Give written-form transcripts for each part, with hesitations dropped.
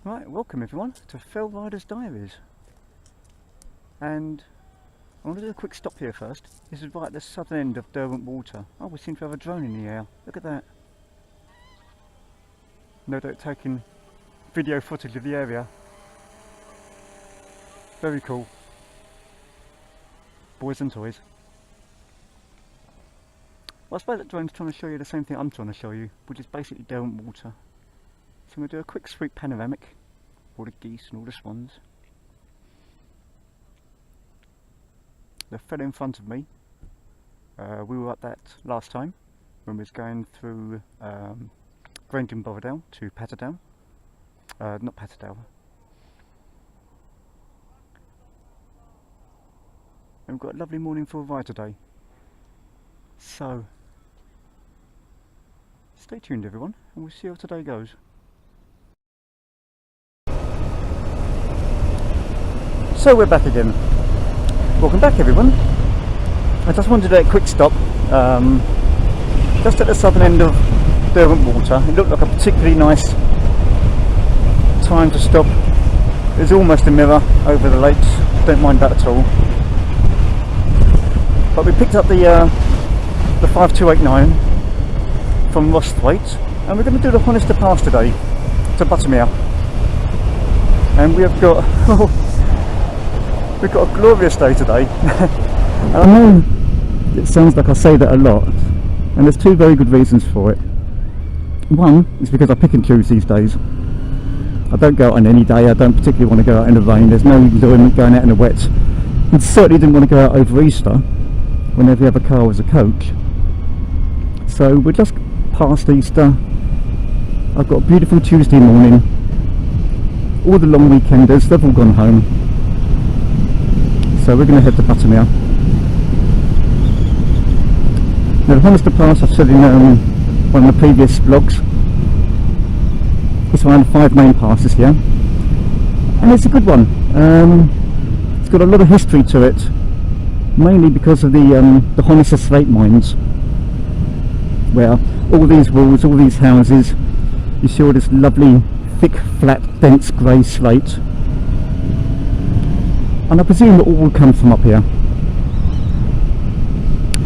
Right, welcome everyone to Fell Riders Diaries. And I want to do a quick stop here first. This is right at the southern end of Derwent Water. Oh, we seem to have a drone in the air. Look at that. No doubt taking video footage of the area. Very cool. Boys and toys. Well, I suppose that drone's trying to show you the same thing I'm trying to show you, which is basically Derwent Water. So I'm going to do a quick sweep panoramic. All the geese and all the swans. The fellow in front of me, we were up that last time when we was going through Grange and Borodale to Patterdale. Not Patterdale. And we've got a lovely morning for a ride today. So, stay tuned everyone, and we'll see how today goes. So we're back again. Welcome back everyone. I just wanted to do a quick stop just at the southern end of Derwent Water. It looked like a particularly nice time to stop. There's almost a mirror over the lakes, don't mind that at all. But we picked up the 5289 from Rosthwaite, and we're going to do the Honister Pass today to Buttermere. And we have got we've got a glorious day today. I know it sounds like I say that a lot, and there's two very good reasons for it. One is because I pick and choose these days. I don't go out on any day. I don't particularly want to go out in the rain. There's no enjoyment going out in the wet, and certainly didn't want to go out over Easter when every other car was a coach. So we're just past Easter. I've got a beautiful Tuesday morning. All the long weekenders, they've all gone home. So we're going to head to Buttermere. Now the Honister Pass, I've said in one of the previous vlogs, it's one of the 5 main passes here, and it's a good one. It's got a lot of history to it, mainly because of the Honister slate mines, where all these walls, all these houses, you see all this lovely thick, flat, dense grey slate. And I presume it all will come from up here.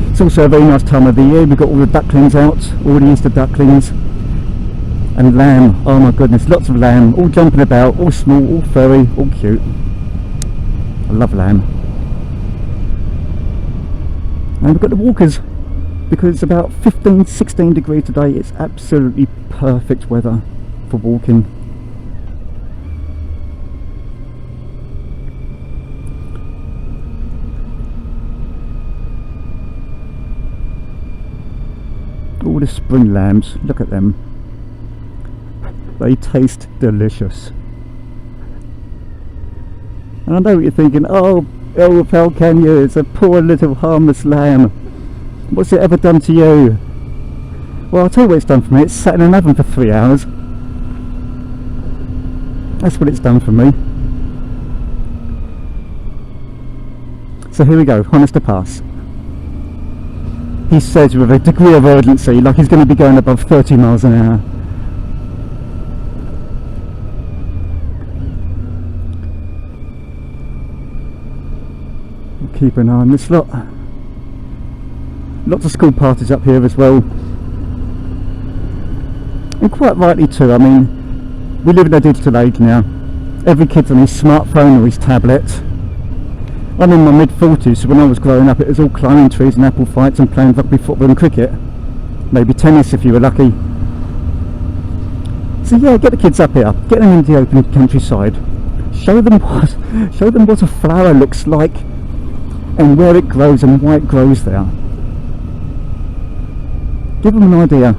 It's also a very nice time of the year. We've got all the ducklings out, all the Easter ducklings, and lamb. Oh my goodness, lots of lamb, all jumping about, all small, all furry, all cute. I love lamb. And we've got the walkers, because it's about 15-16 degrees today. It's absolutely perfect weather for walking. All the spring lambs, look at them. They taste delicious. And I know what you're thinking, oh how can you? It's a poor little harmless lamb. What's it ever done to you? Well, I'll tell you what it's done for me. It's sat in an oven for 3 hours. That's what it's done for me. So here we go, Honister Pass. He says with a degree of urgency, like he's going to be going above 30 miles an hour. We'll keep an eye on this lot. Lots of school parties up here as well. And quite rightly too. I mean, we live in a digital age now. Every kid's on his smartphone or his tablet. I'm in my mid-40s, so when I was growing up it was all climbing trees and apple fights and playing rugby, football and cricket. Maybe tennis if you were lucky. So yeah, get the kids up here, get them in the open countryside. Show them what a flower looks like and where it grows and why it grows there. Give them an idea,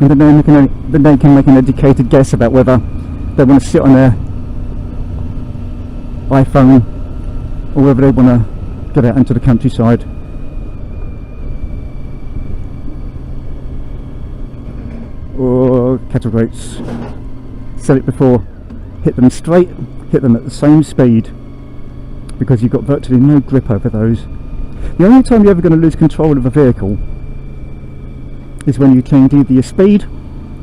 and then they can make an educated guess about whether they want to sit on their iPhone or whether they want to get out into the countryside. Or cattle goats. Said it before, hit them straight, hit them at the same speed, because you've got virtually no grip over those. The only time you're ever going to lose control of a vehicle is when you change either your speed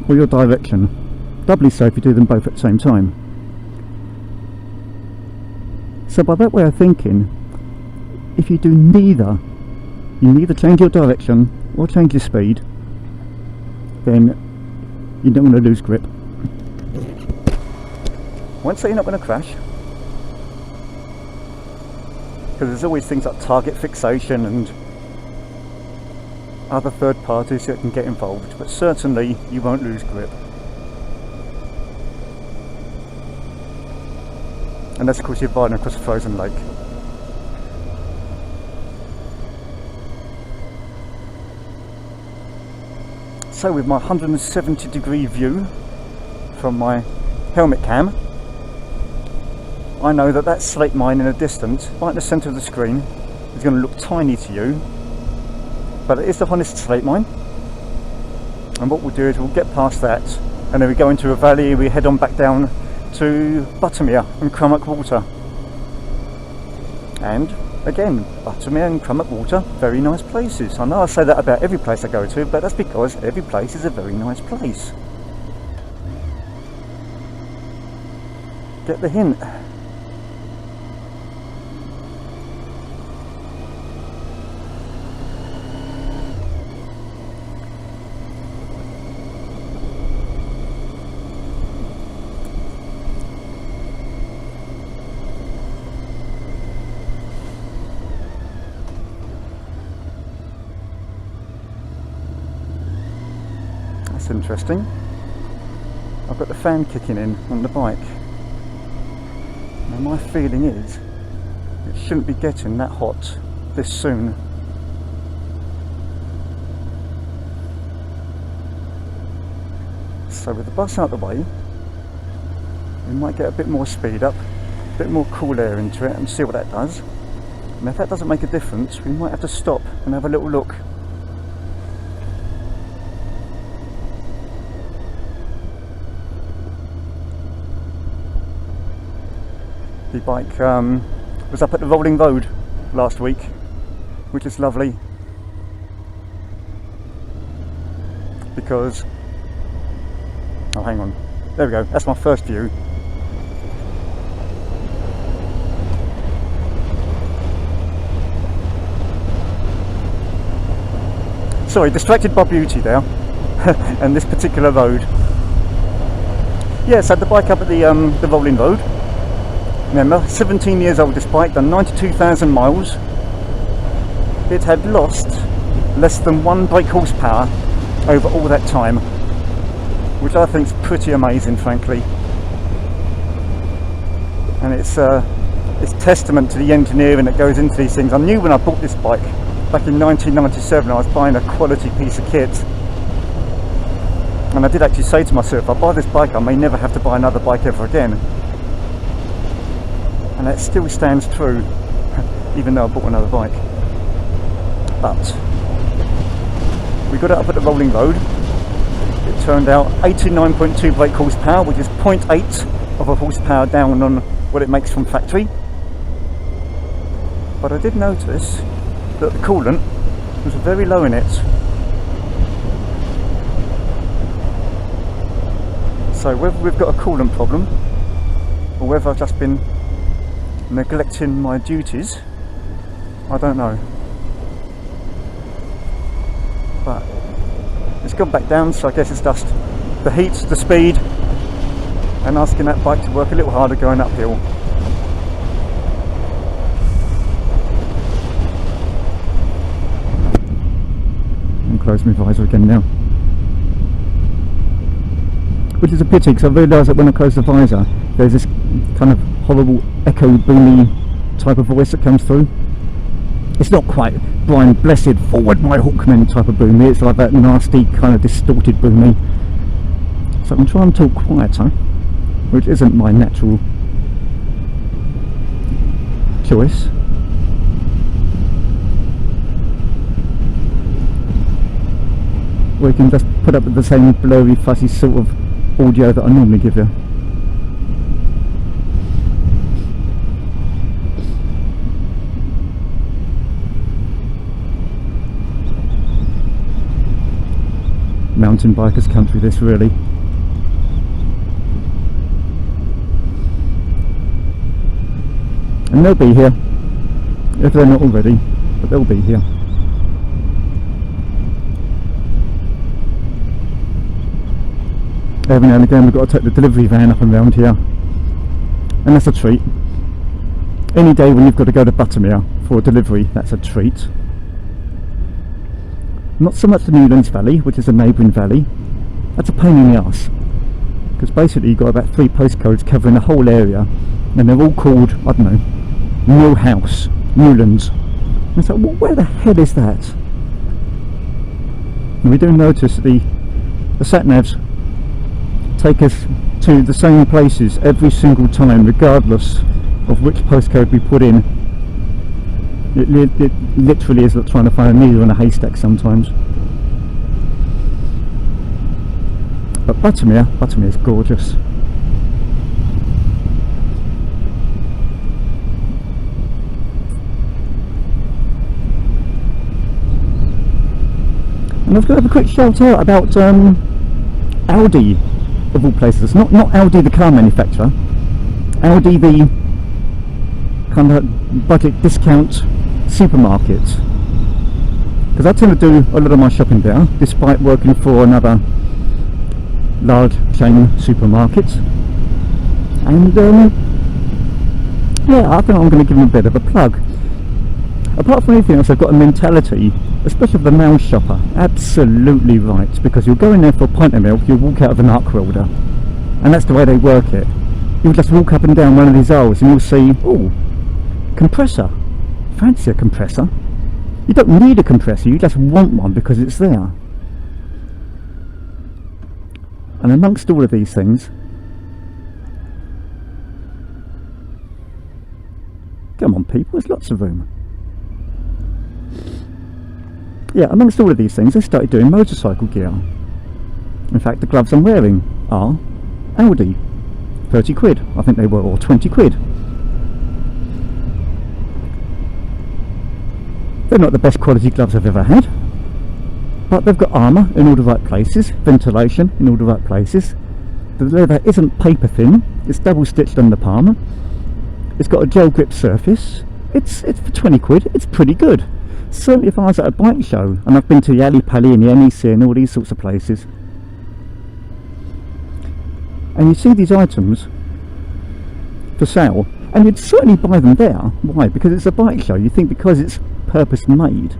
or your direction. Doubly so if you do them both at the same time. So by that way of thinking, if you do neither, you neither change your direction or change your speed, then you don't want to lose grip. I won't say you're not going to crash, because there's always things like target fixation and other third parties that can get involved, but certainly you won't lose grip. Unless of course you're riding across a frozen lake. So with my 170 degree view from my helmet cam, I know that that slate mine in the distance, right in the centre of the screen, is going to look tiny to you, but it is the Honister slate mine. And what we'll do is we'll get past that, and then we go into a valley, we head on back down to Buttermere and Crummock Water. And again, Buttermere and Crummock Water, very nice places. I know I say that about every place I go to, but that's because every place is a very nice place. Get the hint. That's interesting. I've got the fan kicking in on the bike. Now my feeling is it shouldn't be getting that hot this soon. So with the bus out the way, we might get a bit more speed up, a bit more cool air into it, and see what that does. And if that doesn't make a difference, we might have to stop and have a little look. The bike was up at the rolling road last week, which is lovely, because, oh hang on, there we go, that's my first view. Sorry, distracted by beauty there, and this particular road. Yes, I had the bike up at the rolling road. Remember, 17 years old this bike, done 92,000 miles. It had lost less than 1 brake horsepower over all that time, which I think is pretty amazing, frankly. And it's testament to the engineering that goes into these things. I knew when I bought this bike back in 1997 I was buying a quality piece of kit, and I did actually say to myself, if I buy this bike I may never have to buy another bike ever again. And that still stands true, even though I bought another bike. But we got it up at the rolling road. It turned out 89.2 brake horsepower, which is 0.8 of a horsepower down on what it makes from factory. But I did notice that the coolant was very low in it. So whether we've got a coolant problem, or whether I've just been neglecting my duties, I don't know. But it's gone back down, so I guess it's just the heat, the speed, and asking that bike to work a little harder going uphill. And close my visor again now, which is a pity, because I realised that when I close the visor there's this kind of horrible echo boomy type of voice that comes through. It's not quite Brian Blessed forward my Hawkman type of boomy, it's like that nasty kind of distorted boomy. So I'm trying to talk quieter, which isn't my natural choice. Or you can just put up with the same blurry fuzzy sort of audio that I normally give you. Mountain bikers country this, really. and they'll be here if they're not already, but they'll be here. Every now and again we've got to take the delivery van up and round here, and that's a treat. Any day when you've got to go to Buttermere for a delivery, that's a treat. Not so much the Newlands Valley, which is a neighbouring valley. That's a pain in the arse, because basically you've got about 3 postcodes covering the whole area, and they're all called, I don't know, Mill House, Newlands. And it's like, well, where the hell is that? And we do notice the sat-navs take us to the same places every single time, regardless of which postcode we put in. It literally is like trying to find a needle in a haystack sometimes. But Buttermere is gorgeous. And I've got to have a quick shout out about Audi, of all places. Not Audi the car manufacturer, Audi the kind of budget discount supermarket. Because I tend to do a lot of my shopping there, despite working for another large chain supermarket. And yeah, I think I'm going to give them a bit of a plug. Apart from anything else, I've got a mentality, especially for the male shopper, absolutely right, because you'll go in there for a pint of milk, you'll walk out of an arc welder, and that's the way they work it. You'll just walk up and down one of these aisles and you'll see, oh, compressor, fancy a compressor. You don't need a compressor, you just want one because it's there. And amongst all of these things, come on people, there's lots of room. Yeah, amongst all of these things, they started doing motorcycle gear. In fact, the gloves I'm wearing are Audi, 30 quid, I think they were, or 20 quid. They're not the best quality gloves I've ever had, but they've got armour in all the right places, ventilation in all the right places. The leather isn't paper thin, it's double stitched on the palm. It's got a gel grip surface. It's for 20 quid, it's pretty good. Certainly if I was at a bike show, and I've been to the Ali Pali and the NEC and all these sorts of places, and you see these items for sale, and you'd certainly buy them there. Why? Because it's a bike show. You think because it's purpose made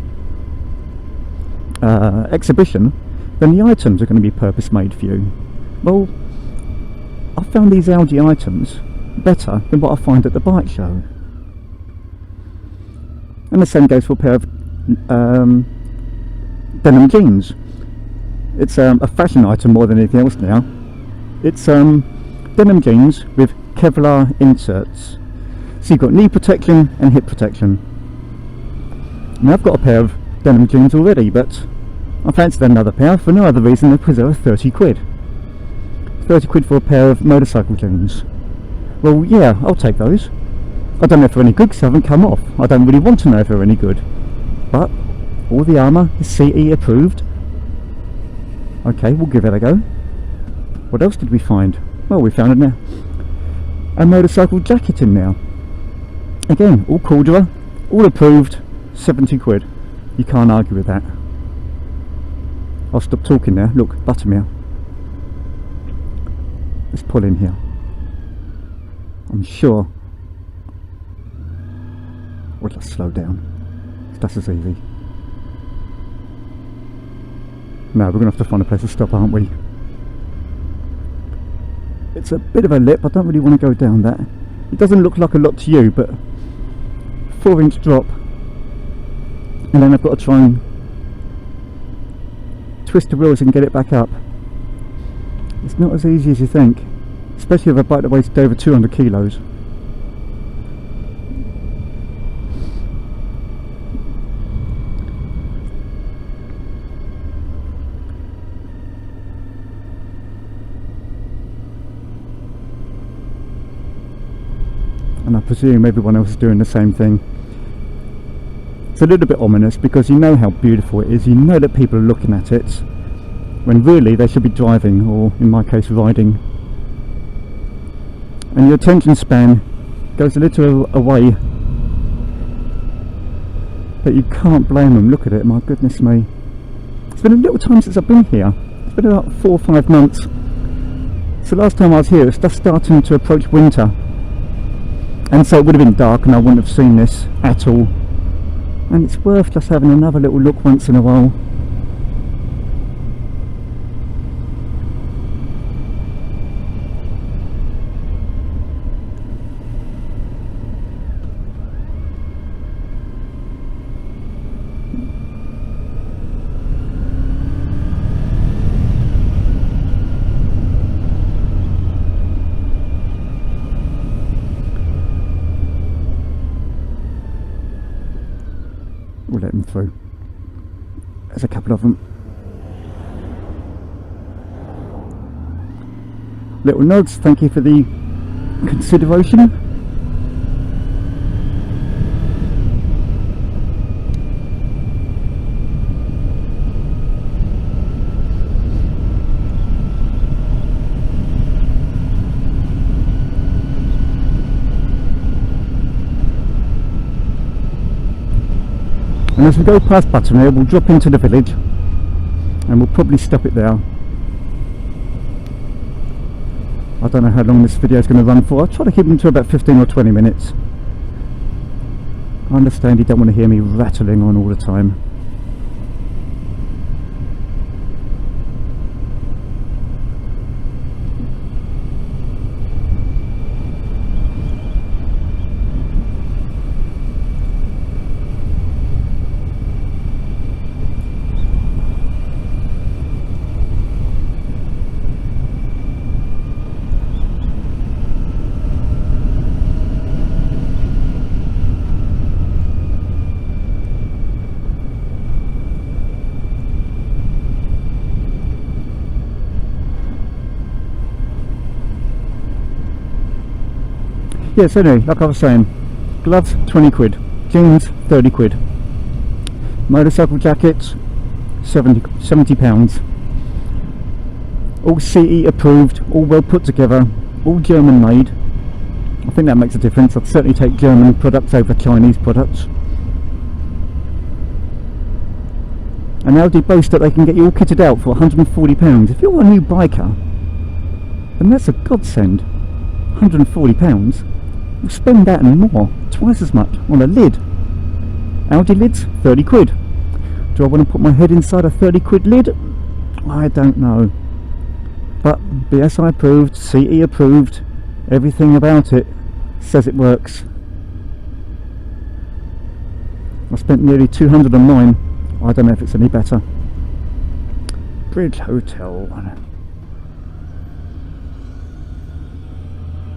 exhibition, then the items are going to be purpose made for you. Well, I found these Audi items better than what I find at the bike show. And the same goes for a pair of denim jeans. It's a fashion item more than anything else now. It's denim jeans with Kevlar inserts. So you've got knee protection and hip protection. Now I've got a pair of denim jeans already, but I fancied another pair for no other reason than because they were 30 quid. 30 quid for a pair of motorcycle jeans. Well, yeah, I'll take those. I don't know if they're any good because they haven't come off. I don't really want to know if they're any good. But all the armour is CE approved. Okay, we'll give it a go. What else did we find? Well, we found a motorcycle jacket in now. Again, all Cordura, all approved, 70 quid. You can't argue with that. I'll stop talking now. Look, Buttermere. Let's pull in here. I'm sure we'll just slow down. That's as easy. No, we're going to have to find a place to stop, aren't we? It's a bit of a lip. I don't really want to go down that. It doesn't look like a lot to you, but 4-inch drop, and then I've got to try and twist the wheels and get it back up. It's not as easy as you think, especially if a bike that weighs over 200 kilos. And I presume everyone else is doing the same thing. It's a little bit ominous because you know how beautiful it is, you know that people are looking at it, when really they should be driving, or in my case riding. And your attention span goes a little away, but you can't blame them. Look at it, my goodness me. It's been a little time since I've been here. It's been about 4 or 5 months. So last time I was here, it's just starting to approach winter, and so it would have been dark and I wouldn't have seen this at all. And it's worth just having another little look once in a while. We'll let them through. There's a couple of them. Little nods, thank you for the consideration. And as we go past Buttermere, we'll drop into the village and we'll probably stop it there. I don't know how long this video is going to run for. I'll try to keep them to about 15 or 20 minutes. I understand you don't want to hear me rattling on all the time. Yes, anyway, like I was saying, gloves 20 quid, jeans 30 quid, motorcycle jackets 70 pounds, all CE approved, all well put together, all German made. I think that makes a difference. I'd certainly take German products over Chinese products. And Audi boast that they can get you all kitted out for £140. If you're a new biker, then that's a godsend. £140. You'll spend that and more, twice as much, on a lid. Audi lids, 30 quid. Do I want to put my head inside a 30 quid lid? I don't know. But BSI approved, CE approved, everything about it says it works. I spent nearly 200 on mine. I don't know if it's any better. Bridge Hotel.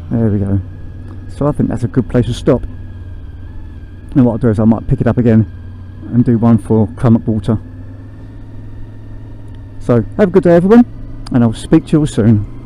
There we go. So I think that's a good place to stop. And what I'll do is I might pick it up again and do one for Crummock Water. So have a good day everyone, and I'll speak to you all soon.